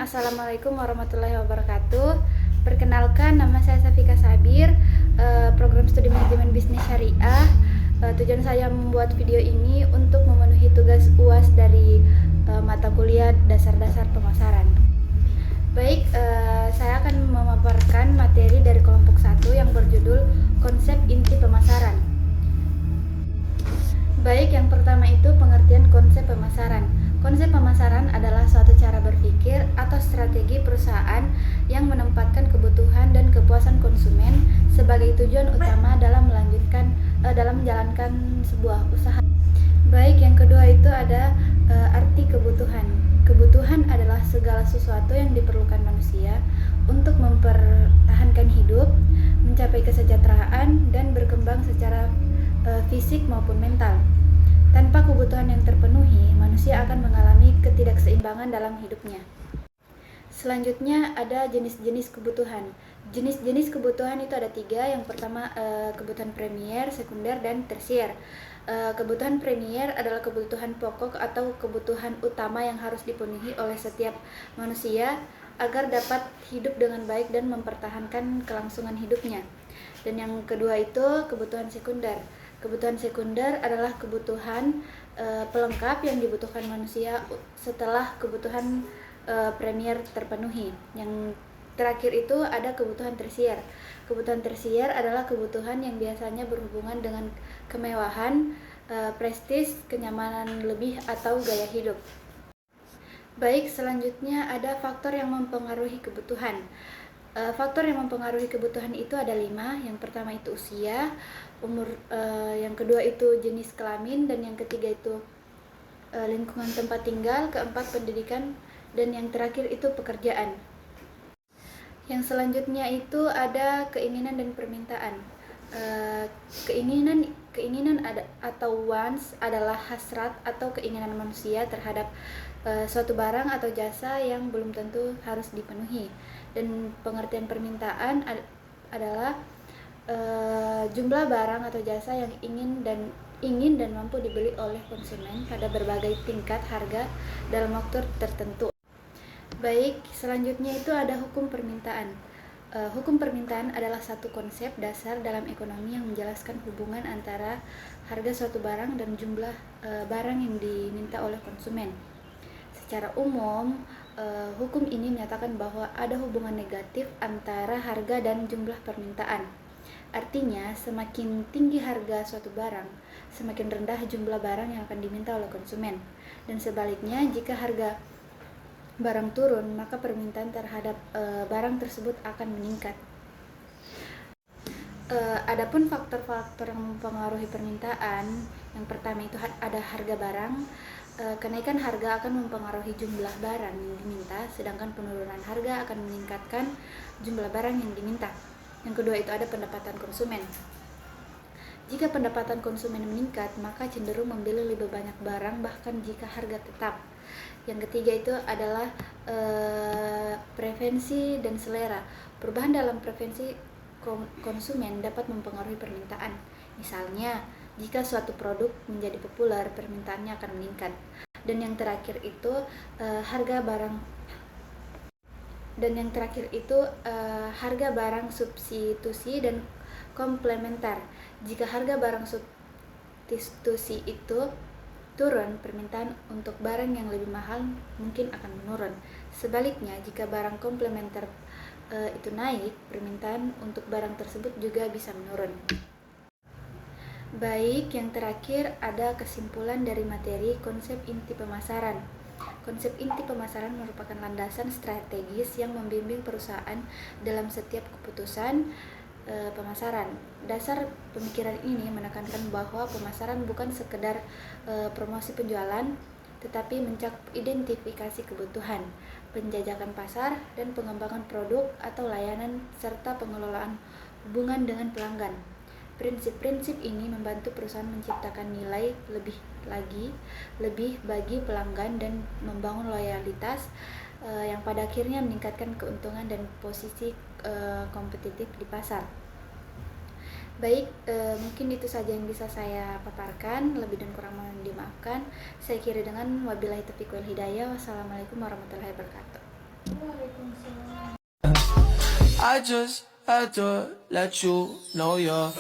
Assalamualaikum warahmatullahi wabarakatuh. Perkenalkan, nama saya Safika Sabir, program studi manajemen bisnis syariah. Tujuan saya membuat video ini untuk memenuhi tugas UAS dari mata kuliah dasar-dasar pemasaran. Baik, saya akan memaparkan materi dari kelompok 1 yang berjudul konsep inti pemasaran. Baik, yang pertama itu pengertian konsep pemasaran. Konsep pemasaran adalah suatu cara berpikir atau strategi perusahaan yang menempatkan kebutuhan dan kepuasan konsumen sebagai tujuan utama dalam menjalankan sebuah usaha. Baik, yang kedua itu ada arti kebutuhan. Kebutuhan adalah segala sesuatu yang diperlukan manusia untuk mempertahankan hidup, mencapai kesejahteraan, dan berkembang secara fisik maupun mental. Tanpa kebutuhan yang terpenuhi, manusia akan mengalami ketidakseimbangan dalam hidupnya. Selanjutnya ada jenis-jenis kebutuhan. Jenis-jenis kebutuhan itu ada 3. Yang pertama kebutuhan premier, sekunder, dan tersier. Kebutuhan premier adalah kebutuhan pokok atau kebutuhan utama yang harus dipenuhi oleh setiap manusia agar dapat hidup dengan baik dan mempertahankan kelangsungan hidupnya. Dan yang kedua itu kebutuhan sekunder. Kebutuhan sekunder adalah kebutuhan pelengkap yang dibutuhkan manusia setelah kebutuhan premier terpenuhi. Yang terakhir itu ada kebutuhan tersier. Kebutuhan tersier adalah kebutuhan yang biasanya berhubungan dengan kemewahan, prestis, kenyamanan lebih, atau gaya hidup. Baik, selanjutnya ada faktor yang mempengaruhi kebutuhan. Faktor yang mempengaruhi kebutuhan itu ada 5. Yang pertama itu usia, umur, yang kedua itu jenis kelamin, dan yang ketiga itu lingkungan tempat tinggal, keempat pendidikan, dan yang terakhir itu pekerjaan. Yang selanjutnya itu ada keinginan dan permintaan. Keinginan atau wants adalah hasrat atau keinginan manusia terhadap suatu barang atau jasa yang belum tentu harus dipenuhi. Dan pengertian permintaan adalah jumlah barang atau jasa yang ingin dan mampu dibeli oleh konsumen pada berbagai tingkat harga dalam waktu tertentu. Baik, selanjutnya itu ada hukum permintaan. Hukum permintaan adalah satu konsep dasar dalam ekonomi yang menjelaskan hubungan antara harga suatu barang dan jumlah barang yang diminta oleh konsumen. Secara umum, hukum ini menyatakan bahwa ada hubungan negatif antara harga dan jumlah permintaan. Artinya, semakin tinggi harga suatu barang, semakin rendah jumlah barang yang akan diminta oleh konsumen. Dan sebaliknya, jika harga barang turun, maka permintaan terhadap barang tersebut akan meningkat. Adapun faktor-faktor yang mempengaruhi permintaan, yang pertama itu ada harga barang. Kenaikan harga akan mempengaruhi jumlah barang yang diminta, sedangkan penurunan harga akan meningkatkan jumlah barang yang diminta. Yang kedua itu ada pendapatan konsumen. Jika pendapatan konsumen meningkat, maka cenderung membeli lebih banyak barang bahkan jika harga tetap. Yang ketiga itu adalah preferensi dan selera. Perubahan dalam preferensi konsumen dapat mempengaruhi permintaan. Misalnya, jika suatu produk menjadi populer, permintaannya akan meningkat. Dan yang terakhir itu harga barang substitusi dan komplementer. Jika harga barang substitusi itu turun, permintaan untuk barang yang lebih mahal mungkin akan menurun. Sebaliknya, jika barang komplementer itu naik, permintaan untuk barang tersebut juga bisa menurun. Baik, yang terakhir ada kesimpulan dari materi konsep inti pemasaran. Konsep inti pemasaran merupakan landasan strategis yang membimbing perusahaan dalam setiap keputusan pemasaran. Dasar pemikiran ini menekankan bahwa pemasaran bukan sekedar promosi penjualan, tetapi mencakup identifikasi kebutuhan, penjajakan pasar, dan pengembangan produk atau layanan, serta pengelolaan hubungan dengan pelanggan. Prinsip-prinsip ini membantu perusahaan menciptakan nilai lebih bagi pelanggan dan membangun loyalitas yang pada akhirnya meningkatkan keuntungan dan posisi kompetitif di pasar. Baik, mungkin itu saja yang bisa saya paparkan. Lebih dan kurang mohon dimaafkan. Saya akhiri dengan wabillahi taufiq wal hidayah. Wassalamualaikum warahmatullahi wabarakatuh. Waalaikumsalam. I just had to let you know you're